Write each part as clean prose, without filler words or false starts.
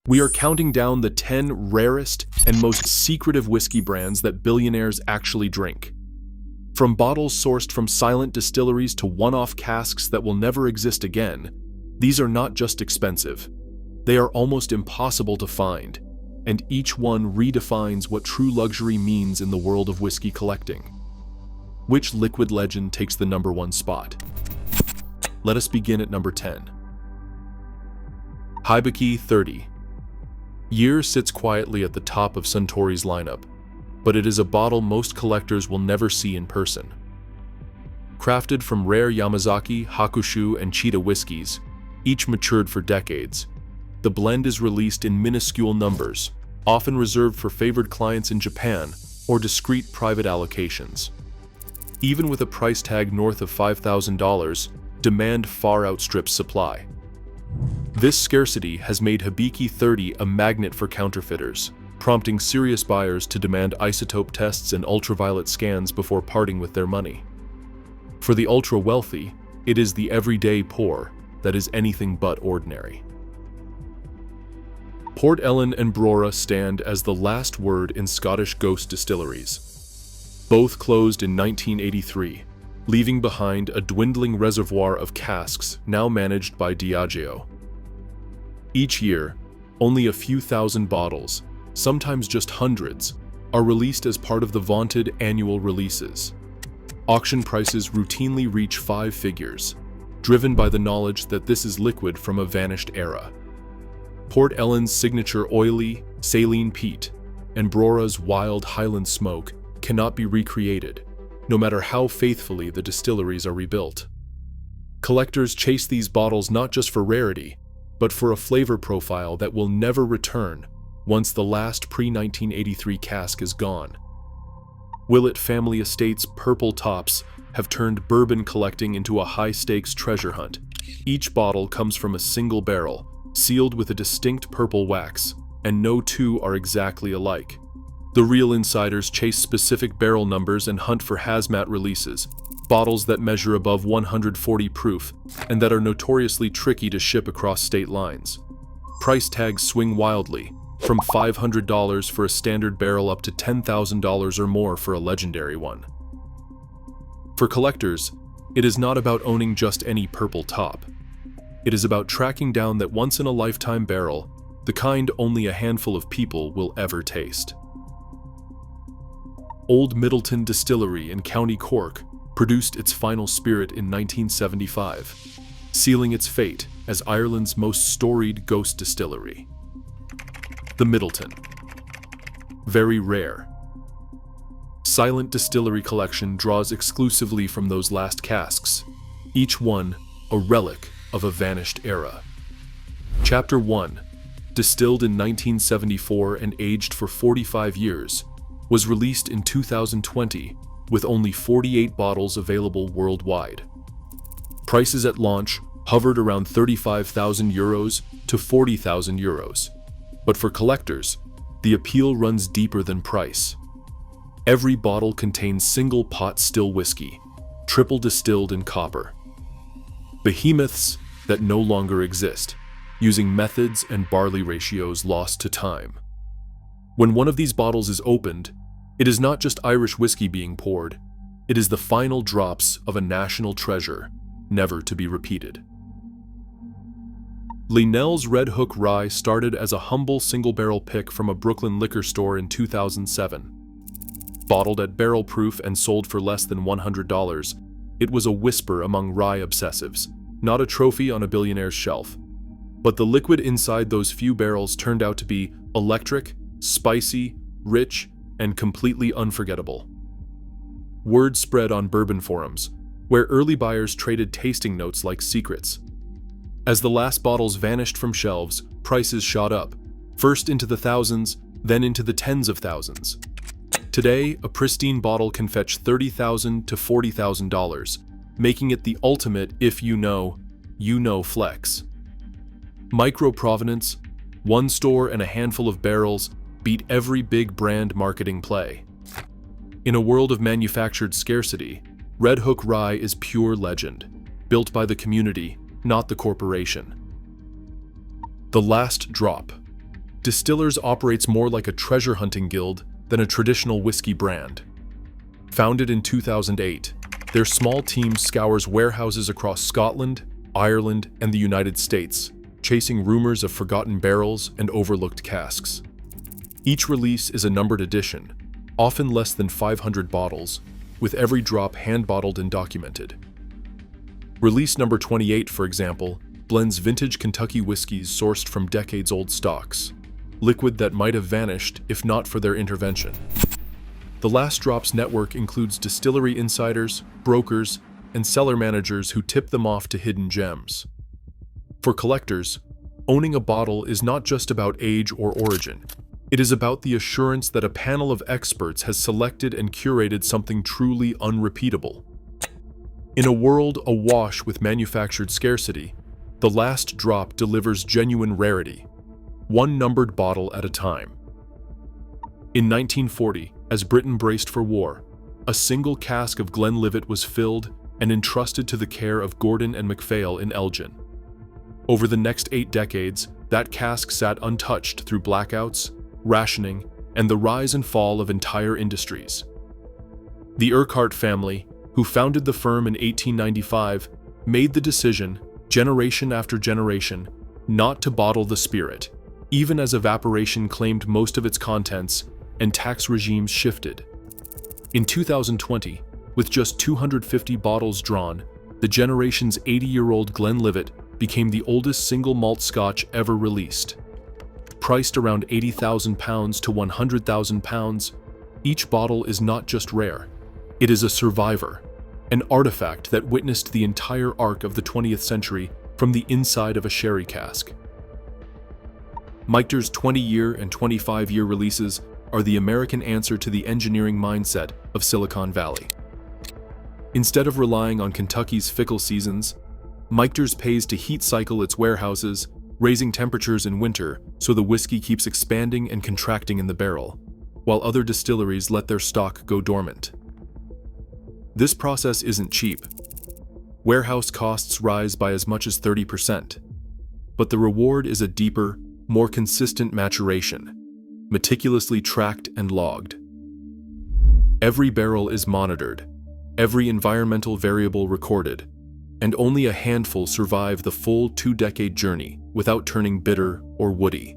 We are counting down the 10 rarest and most secretive whiskey brands that billionaires actually drink. From bottles sourced from silent distilleries to one-off casks that will never exist again, these are not just expensive. They are almost impossible to find, and each one redefines what true luxury means in the world of whiskey collecting. Which liquid legend takes the #1 spot? Let us begin at number 10. Hibiki 30. Year sits quietly at the top of Suntory's lineup, but it is a bottle most collectors will never see in person. Crafted from rare Yamazaki, Hakushu, and Cheetah whiskeys, each matured for decades, the blend is released in minuscule numbers, often reserved for favored clients in Japan or discreet private allocations. Even with a price tag north of $5,000, demand far outstrips supply. This scarcity has made Hibiki 30 a magnet for counterfeiters, prompting serious buyers to demand isotope tests and ultraviolet scans before parting with their money. For the ultra-wealthy, it is the everyday pour that is anything but ordinary. Port Ellen and Brora stand as the last word in Scottish ghost distilleries. Both closed in 1983, leaving behind a dwindling reservoir of casks now managed by Diageo. Each year, only a few thousand bottles, sometimes just hundreds, are released as part of the vaunted annual releases. Auction prices routinely reach 5 figures, driven by the knowledge that this is liquid from a vanished era. Port Ellen's signature oily, saline peat and Brora's wild Highland smoke cannot be recreated, no matter how faithfully the distilleries are rebuilt. Collectors chase these bottles not just for rarity, but for a flavor profile that will never return once the last pre-1983 cask is gone. Willett Family Estate's purple tops have turned bourbon collecting into a high-stakes treasure hunt. Each bottle comes from a single barrel, sealed with a distinct purple wax, and no two are exactly alike. The real insiders chase specific barrel numbers and hunt for hazmat releases, bottles that measure above 140 proof and that are notoriously tricky to ship across state lines. Price tags swing wildly, from $500 for a standard barrel up to $10,000 or more for a legendary one. For collectors, it is not about owning just any purple top. It is about tracking down that once-in-a-lifetime barrel, the kind only a handful of people will ever taste. Old Middleton Distillery in County Cork produced its final spirit in 1975, sealing its fate as Ireland's most storied ghost distillery. The Middleton. Very rare. Silent Distillery Collection draws exclusively from those last casks, each one a relic of a vanished era. Chapter 1, distilled in 1974 and aged for 45 years, was released in 2020 with only 48 bottles available worldwide. Prices at launch hovered around €35,000 to €40,000, but for collectors, the appeal runs deeper than price. Every bottle contains single pot still whiskey, triple distilled in copper. Behemoths that no longer exist, using methods and barley ratios lost to time. When one of these bottles is opened, it is not just Irish whiskey being poured, it is the final drops of a national treasure, never to be repeated. Linnell's Red Hook Rye started as a humble single-barrel pick from a Brooklyn liquor store in 2007. Bottled at barrel proof and sold for less than $100, it was a whisper among rye obsessives, not a trophy on a billionaire's shelf. But the liquid inside those few barrels turned out to be electric, spicy, rich, and completely unforgettable. Word spread on bourbon forums, where early buyers traded tasting notes like secrets. As the last bottles vanished from shelves, prices shot up, first into the thousands, then into the tens of thousands. Today, a pristine bottle can fetch $30,000 to $40,000, making it the ultimate if you know flex. Micro-provenance, one store and a handful of barrels beat every big brand marketing play. In a world of manufactured scarcity, Red Hook Rye is pure legend, built by the community, not the corporation. The last drop. Distillers operates more like a treasure hunting guild than a traditional whiskey brand. Founded in 2008, their small team scours warehouses across Scotland, Ireland, and the United States, chasing rumors of forgotten barrels and overlooked casks. Each release is a numbered edition, often less than 500 bottles, with every drop hand-bottled and documented. Release number 28, for example, blends vintage Kentucky whiskeys sourced from decades-old stocks, liquid that might have vanished if not for their intervention. The Last Drops network includes distillery insiders, brokers, and cellar managers who tip them off to hidden gems. For collectors, owning a bottle is not just about age or origin. It is about the assurance that a panel of experts has selected and curated something truly unrepeatable. In a world awash with manufactured scarcity, The Last Drop delivers genuine rarity, one numbered bottle at a time. In 1940, as Britain braced for war, a single cask of Glenlivet was filled and entrusted to the care of Gordon and MacPhail in Elgin. Over the next 8 decades, that cask sat untouched through blackouts, rationing, and the rise and fall of entire industries. The Urquhart family, who founded the firm in 1895, made the decision, generation after generation, not to bottle the spirit, even as evaporation claimed most of its contents and tax regimes shifted. In 2020, with just 250 bottles drawn, the generation's 80-year-old Glenlivet became the oldest single malt scotch ever released. Priced around £80,000 to £100,000, each bottle is not just rare, it is a survivor, an artifact that witnessed the entire arc of the 20th century from the inside of a sherry cask. Michter's 20-year and 25-year releases are the American answer to the engineering mindset of Silicon Valley. Instead of relying on Kentucky's fickle seasons, Michter's pays to heat cycle its warehouses, raising temperatures in winter so the whiskey keeps expanding and contracting in the barrel, while other distilleries let their stock go dormant. This process isn't cheap. Warehouse costs rise by as much as 30%, but the reward is a deeper, more consistent maturation, meticulously tracked and logged. Every barrel is monitored, every environmental variable recorded, and only a handful survive the full 2-decade journey without turning bitter or woody.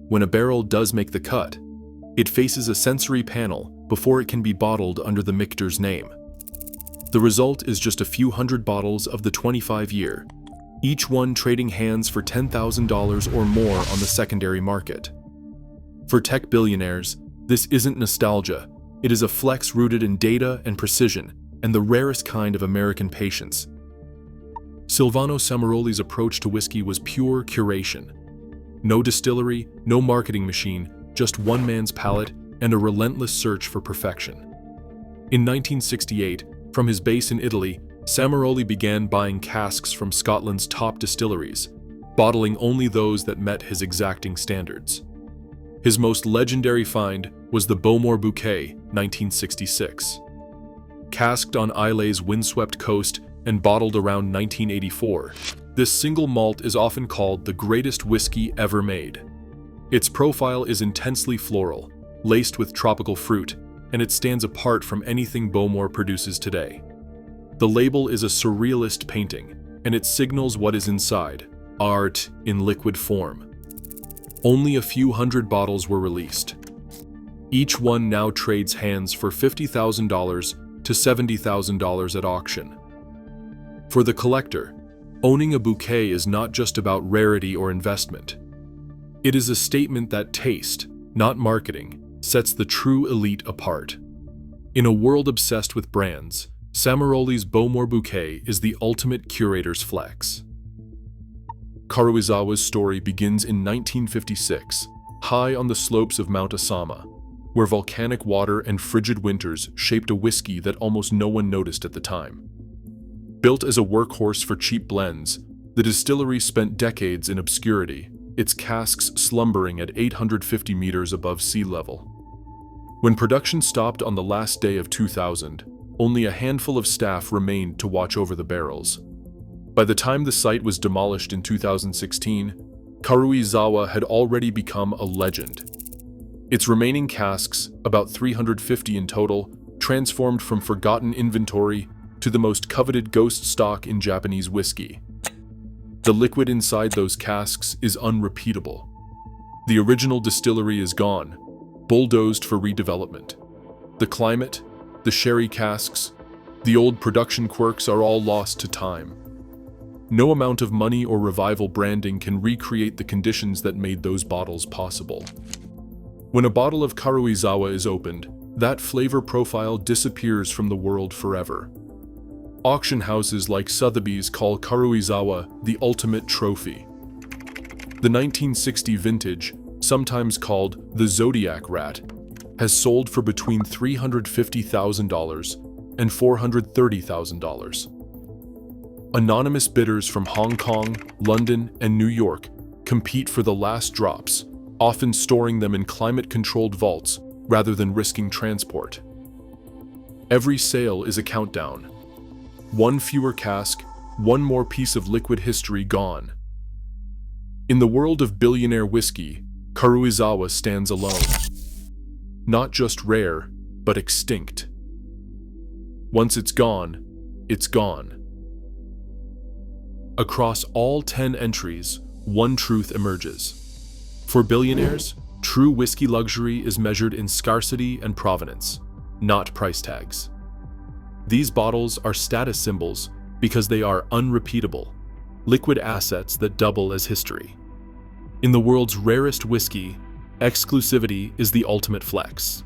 When a barrel does make the cut, it faces a sensory panel before it can be bottled under the Michter's name. The result is just a few hundred bottles of the 25-year, each one trading hands for $10,000 or more on the secondary market. For tech billionaires, this isn't nostalgia, it is a flex rooted in data and precision, and the rarest kind of American patience. Silvano Samaroli's approach to whiskey was pure curation. No distillery, no marketing machine, just one man's palate and a relentless search for perfection. In 1968, from his base in Italy, Samaroli began buying casks from Scotland's top distilleries, bottling only those that met his exacting standards. His most legendary find was the Bowmore Bouquet, 1966. Casked on Islay's windswept coast and bottled around 1984, this single malt is often called the greatest whiskey ever made. Its profile is intensely floral, laced with tropical fruit, and it stands apart from anything Bowmore produces today. The label is a surrealist painting, and it signals what is inside, art in liquid form. Only a few hundred bottles were released. Each one now trades hands for $50,000 to $70,000 at auction. For the collector, owning a bouquet is not just about rarity or investment. It is a statement that taste, not marketing, sets the true elite apart. In a world obsessed with brands, Samaroli's Bowmore Bouquet is the ultimate curator's flex. Karuizawa's story begins in 1956, high on the slopes of Mount Asama, where volcanic water and frigid winters shaped a whiskey that almost no one noticed at the time. Built as a workhorse for cheap blends, the distillery spent decades in obscurity, its casks slumbering at 850 meters above sea level. When production stopped on the last day of 2000, only a handful of staff remained to watch over the barrels. By the time the site was demolished in 2016, Karuizawa had already become a legend. Its remaining casks, about 350 in total, transformed from forgotten inventory to the most coveted ghost stock in Japanese whiskey. The liquid inside those casks is unrepeatable. The original distillery is gone, bulldozed for redevelopment. The climate, the sherry casks, the old production quirks are all lost to time. No amount of money or revival branding can recreate the conditions that made those bottles possible. When a bottle of Karuizawa is opened, that flavor profile disappears from the world forever. Auction houses like Sotheby's call Karuizawa the ultimate trophy. The 1960 vintage, sometimes called the Zodiac Rat, has sold for between $350,000 and $430,000. Anonymous bidders from Hong Kong, London, and New York compete for the last drops, often storing them in climate-controlled vaults rather than risking transport. Every sale is a countdown. One fewer cask, one more piece of liquid history gone. In the world of billionaire whiskey, Karuizawa stands alone. Not just rare, but extinct. Once it's gone, it's gone. Across all 10 entries, one truth emerges. For billionaires, true whiskey luxury is measured in scarcity and provenance, not price tags. These bottles are status symbols because they are unrepeatable, liquid assets that double as history. In the world's rarest whiskey, exclusivity is the ultimate flex.